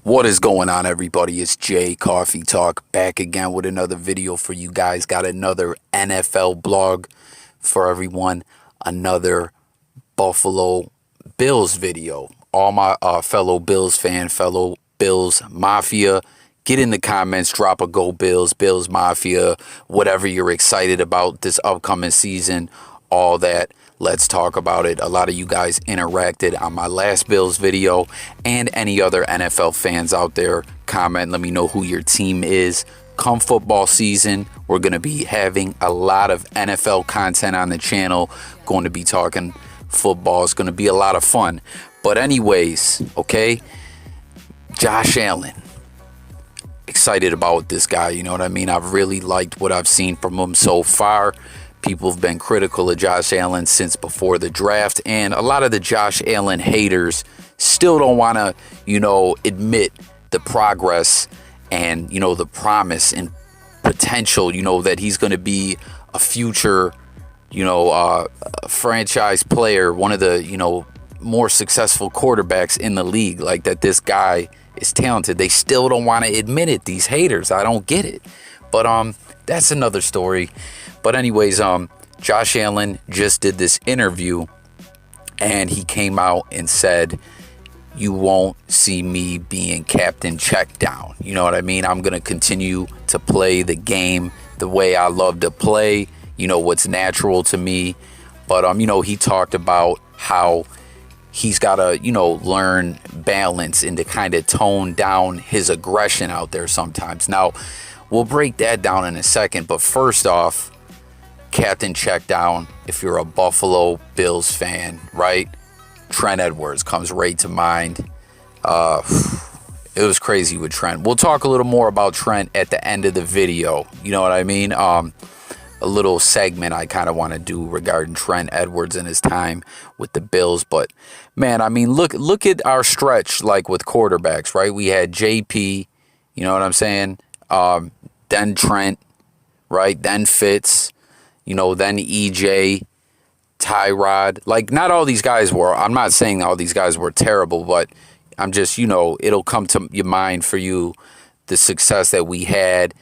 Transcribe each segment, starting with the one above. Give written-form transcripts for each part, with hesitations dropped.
What is going on, everybody? It's Jay Coffee Talk back again with another video for you guys. Got another NFL blog for everyone. Another Buffalo Bills video. All my fellow Bills fan, fellow Bills Mafia, get in the comments, drop a Go Bills, Bills Mafia, whatever you're excited about this upcoming season, all that. Let's talk about it. A lot of you guys interacted on my last Bills video, and any other NFL fans out there, comment. Let me know who your team is. Come football season, we're going to be having a lot of NFL content on the channel. Going to be talking football. It's going to be a lot of fun. But anyways, okay, Josh Allen. Excited about this guy, you know what I mean? I've really liked what I've seen from him so far. People have been critical of Josh Allen since before the draft, and a lot of the Josh Allen haters still don't want to, admit the progress and, the promise and potential, that he's going to be a future, franchise player, one of the, more successful quarterbacks in the league, like that this guy is talented. They still don't want to admit it, these haters. I don't get it. But that's another story. But anyways, Josh Allen just did this interview, and he came out and said, "You won't see me being Captain Checkdown." You know what I mean? I'm going to continue to play the game the way I love to play, what's natural to me. But, he talked about how he's got to, learn balance and to kind of tone down his aggression out there sometimes. Now, we'll break that down in a second. But first off, Captain Checkdown, if you're a Buffalo Bills fan, right? Trent Edwards comes right to mind. It was crazy with Trent. We'll talk a little more about Trent at the end of the video. You know what I mean? A little segment I kind of want to do regarding Trent Edwards and his time with the Bills. But, man, I mean, look at our stretch, like, with quarterbacks, right? We had JP, you know what I'm saying? Then Trent, right? Then Fitz. Then EJ, Tyrod. Like, not all these guys were. I'm not saying all these guys were terrible, but I'm just, it'll come to your mind for you the success that we had,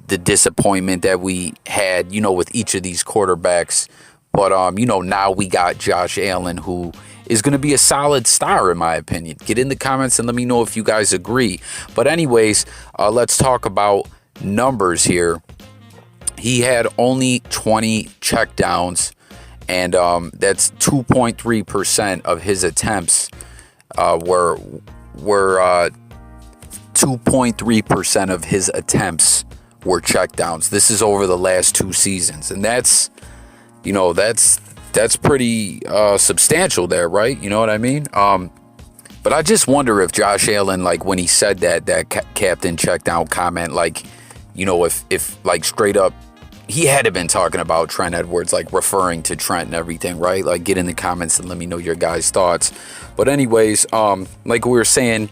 the disappointment that we had, with each of these quarterbacks. But, now we got Josh Allen, who is going to be a solid star, in my opinion. Get in the comments and let me know if you guys agree. But anyways, let's talk about numbers here. He had only 20 checkdowns, and that's 2.3% of his attempts were 2.3% of his attempts were checkdowns. This is over the last 2 seasons, and that's pretty substantial there, right? You know what I mean? But I just wonder if Josh Allen, like, when he said that Captain Checkdown comment, like, if like straight up, he had to been talking about Trent Edwards, like referring to Trent and everything, right? Like, get in the comments and let me know your guys' thoughts. But anyways, like we were saying,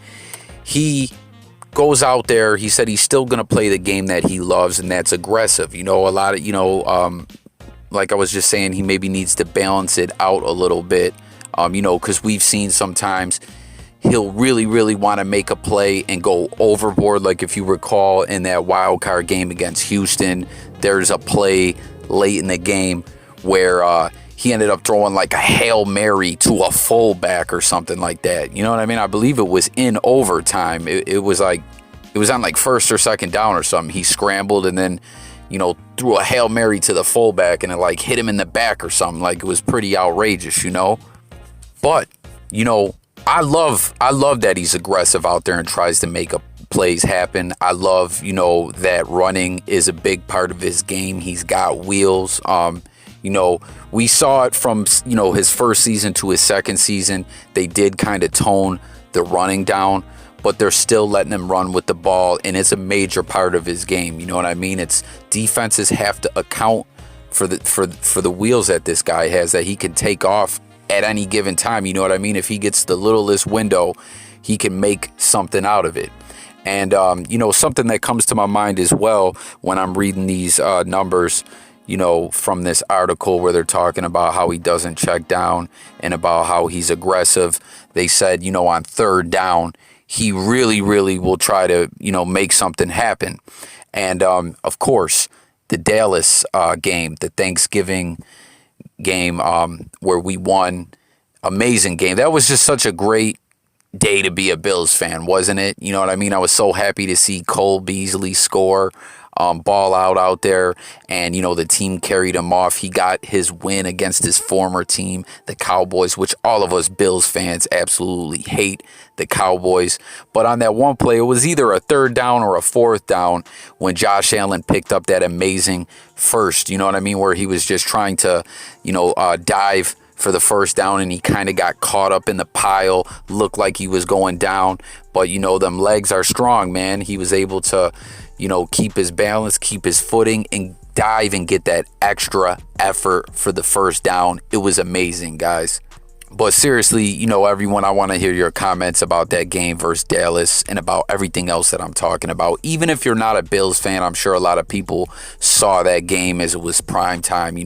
he goes out there. He said he's still going to play the game that he loves, and that's aggressive. A lot of, like I was just saying, he maybe needs to balance it out a little bit, because we've seen sometimes he'll really, really want to make a play and go overboard. Like, if you recall in that wild card game against Houston, there's a play late in the game where he ended up throwing like a Hail Mary to a fullback or something like that. You know what I mean? I believe it was in overtime. It was on like first or second down or something. He scrambled and then, threw a Hail Mary to the fullback, and it like hit him in the back or something. Like, it was pretty outrageous, But, I love that he's aggressive out there and tries to make plays happen. I love, that running is a big part of his game. He's got wheels. We saw it from, his first season to his second season. They did kind of tone the running down, but they're still letting him run with the ball, and it's a major part of his game. You know what I mean? It's defenses have to account for the wheels that this guy has, that he can take off at any given time. You know what I mean? If he gets the littlest window, he can make something out of it. And, something that comes to my mind as well when I'm reading these numbers, from this article where they're talking about how he doesn't check down and about how he's aggressive. They said, on third down, he really, really will try to, make something happen. And, of course, the Dallas game, the Thanksgiving game where we won, amazing game. That was just such a great day to be a Bills fan, wasn't it? You know what I mean? I was so happy to see Cole Beasley score, ball out there, and the team carried him off. He got his win against his former team, the Cowboys, which all of us Bills fans absolutely hate the Cowboys. But on that one play, it was either a third down or a fourth down when Josh Allen picked up that amazing first, you know what I mean, where he was just trying to, dive for the first down, and he kind of got caught up in the pile, looked like he was going down, but them legs are strong, man. He was able to, keep his balance, keep his footing, and dive and get that extra effort for the first down. It was amazing, guys. But seriously, everyone, I want to hear your comments about that game versus Dallas and about everything else that I'm talking about. Even if you're not a Bills fan, I'm sure a lot of people saw that game as it was prime time,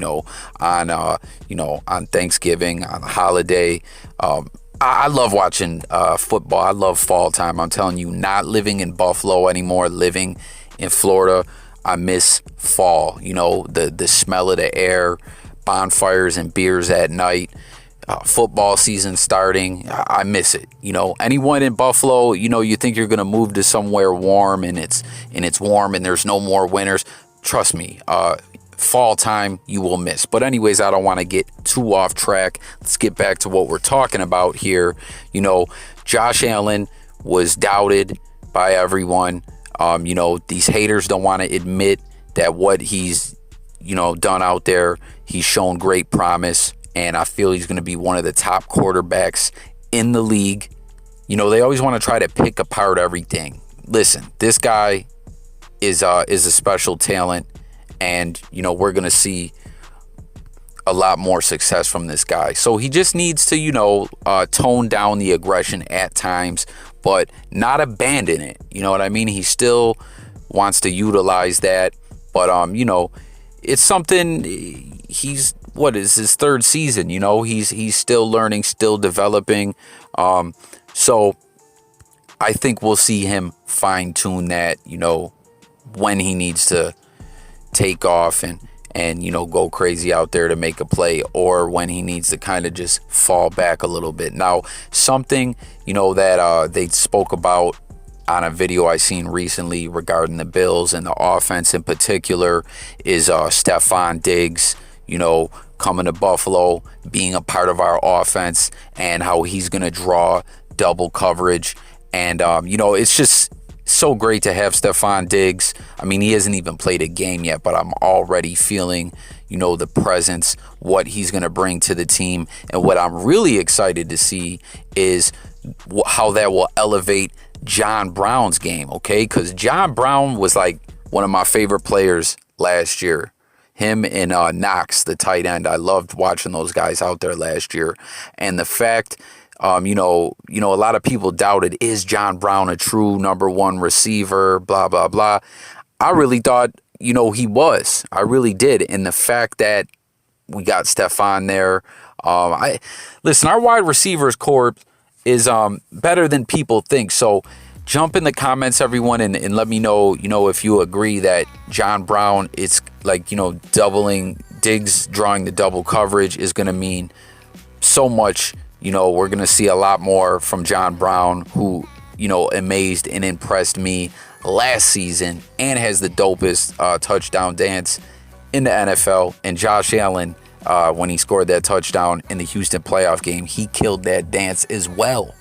on Thanksgiving, on the holiday. I love watching football. I love fall time. I'm telling you, not living in Buffalo anymore, living in Florida, I miss fall. The smell of the air, bonfires and beers at night. Football season starting, I miss it. Anyone in Buffalo, you think you're gonna move to somewhere warm and it's warm and there's no more winters. Trust me, fall time you will miss. But anyways, I don't want to get too off track. Let's get back to what we're talking about here. Josh Allen was doubted by everyone. These haters don't want to admit that what he's done out there. He's shown great promise. And I feel he's going to be one of the top quarterbacks in the league. They always want to try to pick apart everything. Listen, this guy is a special talent. And, we're going to see a lot more success from this guy. So he just needs to, tone down the aggression at times, but not abandon it. You know what I mean? He still wants to utilize that. But, it's something what is his third season? He's still learning, still developing. So I think we'll see him fine tune that, when he needs to take off and go crazy out there to make a play, or when he needs to kind of just fall back a little bit. Now, something, that they spoke about on a video I seen recently regarding the Bills and the offense in particular is Stefon Diggs, coming to Buffalo, being a part of our offense, and how he's going to draw double coverage. And, it's just so great to have Stefon Diggs. I mean, he hasn't even played a game yet, but I'm already feeling, the presence, what he's going to bring to the team. And what I'm really excited to see is how that will elevate John Brown's game, okay? Because John Brown was like one of my favorite players last year. Him and Knox, the tight end. I loved watching those guys out there last year. And the fact, a lot of people doubted, is John Brown a true number one receiver, blah, blah, blah. I really thought, he was. I really did. And the fact that we got Stefon there. Listen, our wide receivers corps is better than people think. So jump in the comments, everyone, and let me know, if you agree that John Brown, it's like, doubling Diggs, drawing the double coverage is going to mean so much. We're going to see a lot more from John Brown, who, amazed and impressed me last season and has the dopest touchdown dance in the NFL. And Josh Allen, when he scored that touchdown in the Houston playoff game, he killed that dance as well.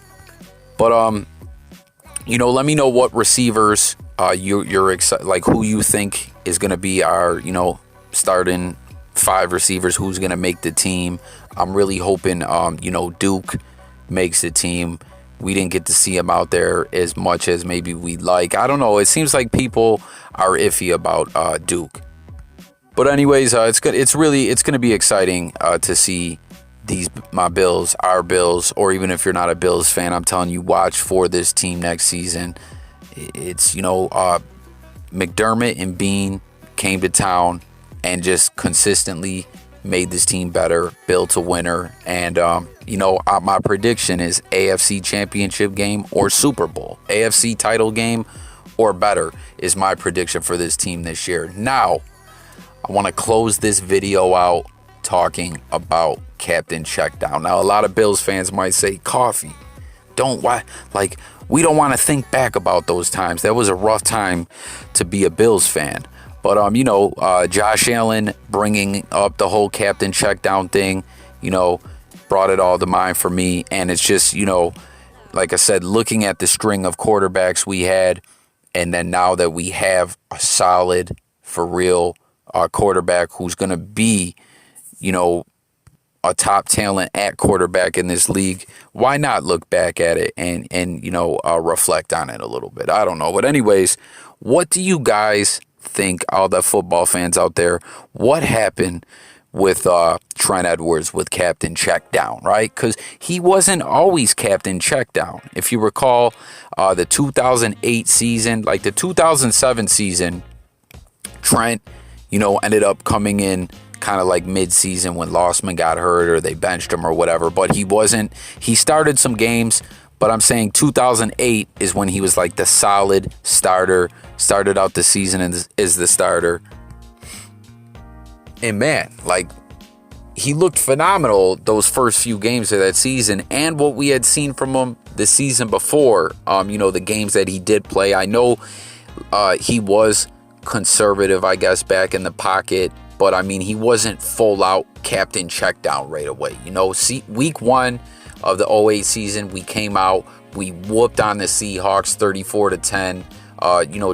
But, let me know what receivers you're excited, like who you think is going to be our, starting 5 receivers, who's going to make the team. I'm really hoping, Duke makes the team. We didn't get to see him out there as much as maybe we'd like. I don't know. It seems like people are iffy about Duke. But anyways, it's going to be exciting to see our Bills, or even if you're not a Bills fan, I'm telling you, watch for this team next season. It's, McDermott and Bean came to town and just consistently made this team better, built a winner. And, My prediction is AFC Championship game or Super Bowl. AFC title game or better is my prediction for this team this year. Now, I want to close this video out talking about Captain Checkdown. Now, a lot of Bills fans might say, Coffee, we don't want to think back about those times. That was a rough time to be a Bills fan. But, Josh Allen bringing up the whole Captain Checkdown thing, brought it all to mind for me. And it's just, like I said, looking at the string of quarterbacks we had, and then now that we have a solid, for real, quarterback who's going to be, a top talent at quarterback in this league, why not look back at it and reflect on it a little bit? I don't know. But anyways, what do you guys think, all the football fans out there, what happened with Trent Edwards with Captain Checkdown, right? Because he wasn't always Captain Checkdown. If you recall, the 2008 season, like the 2007 season, Trent, ended up coming in kind of like mid-season when Lossman got hurt or they benched him or whatever. But he started some games, but I'm saying 2008 is when he was like the solid starter, started out the season as the starter. And man, he looked phenomenal those first few games of that season, and what we had seen from him the season before, the games that he did play. I know he was conservative, I guess, back in the pocket, but I mean, he wasn't full out Captain Checkdown right away. Week 1 of the 08 season, we came out, we whooped on the Seahawks 34-10.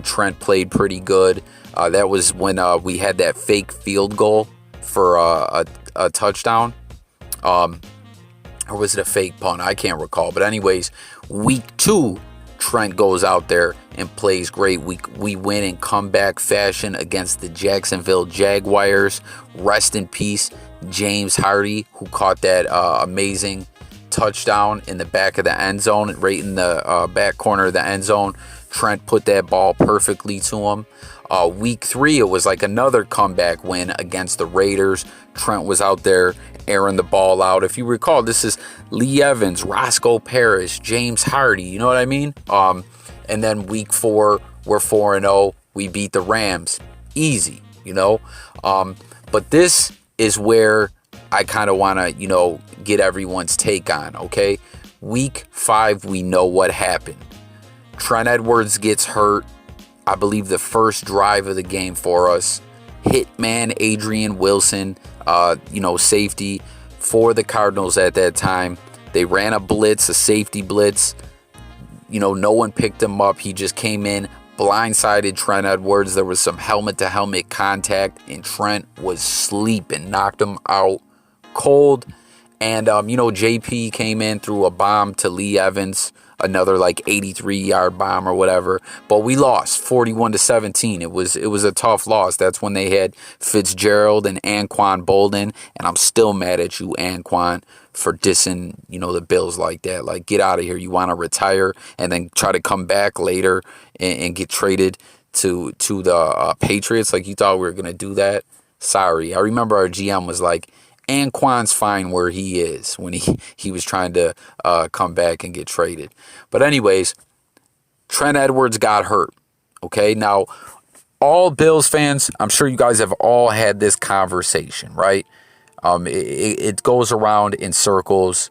Trent played pretty good. That was when we had that fake field goal for a touchdown. Or was it a fake punt? I can't recall. But anyways, week 2, Trent goes out there and plays great. We win in comeback fashion against the Jacksonville Jaguars. Rest in peace, James Hardy, who caught that amazing touchdown in the back of the end zone, right in the back corner of the end zone. Trent put that ball perfectly to him. Week 3, it was like another comeback win against the Raiders. Trent was out there airing the ball out. If you recall, this is Lee Evans, Roscoe Parrish, James Hardy. You know what I mean? And then week 4, we're 4-0. We beat the Rams. Easy, But this is where I kind of want to, get everyone's take on, okay? Week 5, we know what happened. Trent Edwards gets hurt. I believe the first drive of the game for us. Hitman Adrian Wilson, safety for the Cardinals at that time. They ran a blitz, a safety blitz. No one picked him up. He just came in, blindsided Trent Edwards. There was some helmet-to-helmet contact, and Trent was sleeping, knocked him out cold. And, JP came in, threw a bomb to Lee Evans, another 83-yard bomb or whatever. But we lost 41-17. It was a tough loss. That's when they had Fitzgerald and Anquan Bolden. And I'm still mad at you, Anquan, for dissing, the Bills like that. Get out of here. You want to retire and then try to come back later and get traded to the Patriots? You thought we were going to do that? Sorry. I remember our GM was like, Anquan's fine where he is, when he was trying to come back and get traded. But anyways, Trent Edwards got hurt. Okay, now all Bills fans, I'm sure you guys have all had this conversation, right? It goes around in circles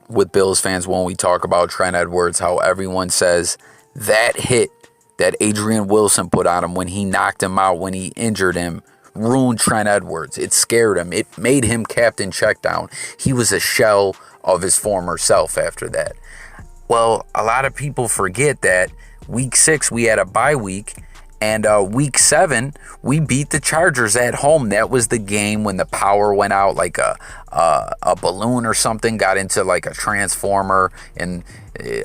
with Bills fans when we talk about Trent Edwards, how everyone says that hit that Adrian Wilson put on him when he knocked him out, when he injured him, ruined Trent Edwards. It scared him. It made him Captain Checkdown. He was a shell of his former self after that. Well, a lot of people forget that week 6 we had a bye week, and week 7 we beat the Chargers at home. That was the game when the power went out, like a balloon or something got into like a transformer, and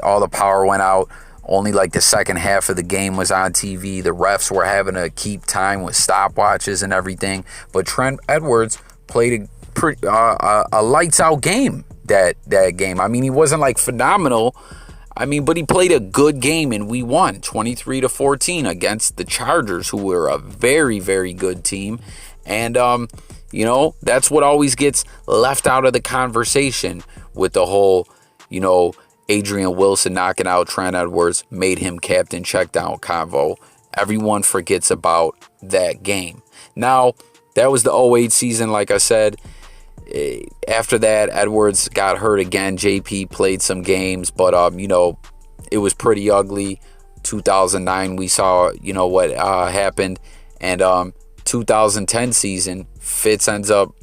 all the power went out. Only the second half of the game was on TV. The refs were having to keep time with stopwatches and everything. But Trent Edwards played a lights out game that game. I mean, he wasn't phenomenal. I mean, but he played a good game, and we won 23-14 against the Chargers, who were a very, very good team. And You know, that's what always gets left out of the conversation with the whole, you know, Adrian Wilson knocking out Trent Edwards made him captain checkdown convo. Everyone forgets about that game. Now, that was the 08 season, like I said. After that, Edwards got hurt again. JP played some games, but, you know, it was pretty ugly. 2009, we saw, you know, what happened. And 2010 season, Fitz ends up,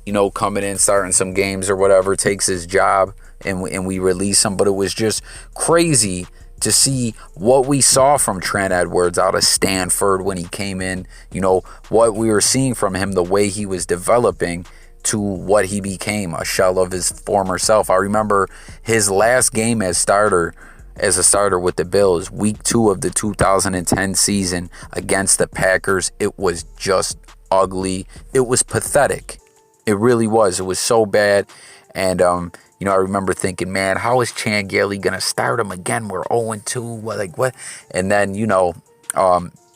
you know, coming in, starting some games or whatever, takes his job, and we release him. But it was just crazy to see what we saw from Trent Edwards out of Stanford when he came in, you know, what we were seeing from him, the way he was developing to what he became, a shell of his former self. I remember his last game as a starter with the Bills, week 2 of the 2010 season against the Packers. It was just ugly. It was pathetic. It really was. It was so bad. And, you know, I remember thinking, man, how is Chan Gailey going to start him again? We're 0-2. Like, what? And then, you know,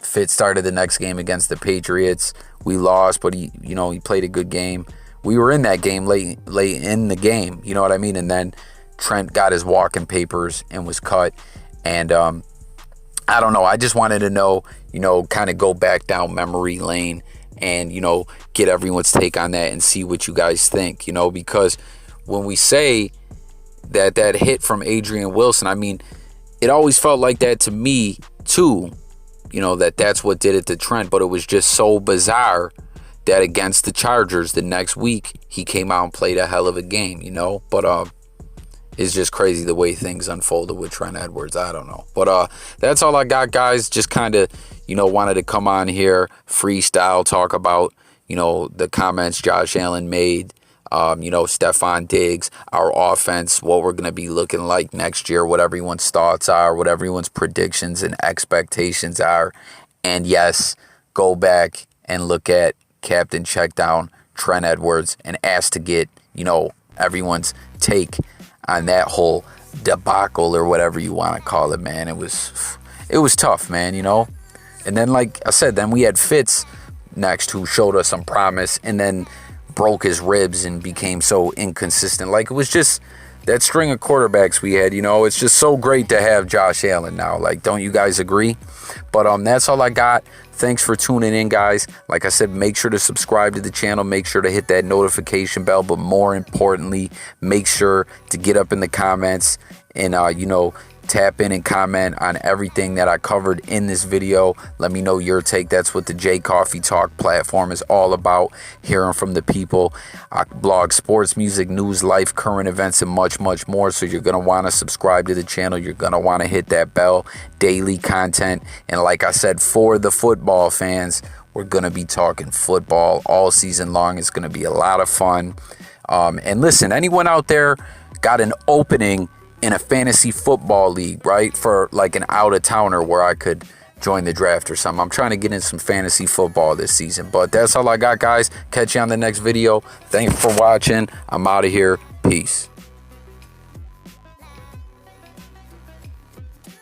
Fitz started the next game against the Patriots. We lost, but he played a good game. We were in that game late in the game. You know what I mean? And then Trent got his walking papers and was cut. And I don't know. I just wanted to know, you know, kind of go back down memory lane and, you know, get everyone's take on that and see what you guys think, you know, because when we say that hit from Adrian Wilson, I mean, it always felt like that to me too, you know, that's what did it to Trent. But it was just so bizarre that against the Chargers the next week, he came out and played a hell of a game, you know. But it's just crazy the way things unfolded with Trent Edwards. I don't know. But that's all I got, guys. Just kind of, you know, wanted to come on here, freestyle, talk about, you know, the comments Josh Allen made. You know, Stefon Diggs, our offense, what we're going to be looking like next year, what everyone's thoughts are, what everyone's predictions and expectations are. And yes, go back and look at Captain Checkdown, Trent Edwards, and ask to get, you know, everyone's take on that whole debacle or whatever you want to call it, man. It was tough, man, you know. And then, like I said, then we had Fitz next who showed us some promise and then broke his ribs and became so inconsistent. Like, it was just that string of quarterbacks we had, you know. It's just so great to have Josh Allen now. Like, don't you guys agree? But that's all I got. Thanks for tuning in, guys. Like I said, make sure to subscribe to the channel. Make sure to hit that notification bell. But more importantly, make sure to get up in the comments and, you know, tap in and comment on everything that I covered in this video. Let me know your take. That's what the J Coffee Talk platform is all about, hearing from the people. I blog sports, music, news, life, current events, and much, much more. So you're going to want to subscribe to the channel. You're going to want to hit that bell. Daily content. And like I said, for the football fans, we're going to be talking football all season long. It's going to be a lot of fun. And listen, anyone out there got an opening in a fantasy football league, right? For like an out-of-towner where I could join the draft or something. I'm trying to get in some fantasy football this season. But that's all I got, guys. Catch you on the next video. Thanks for watching. I'm out of here. Peace.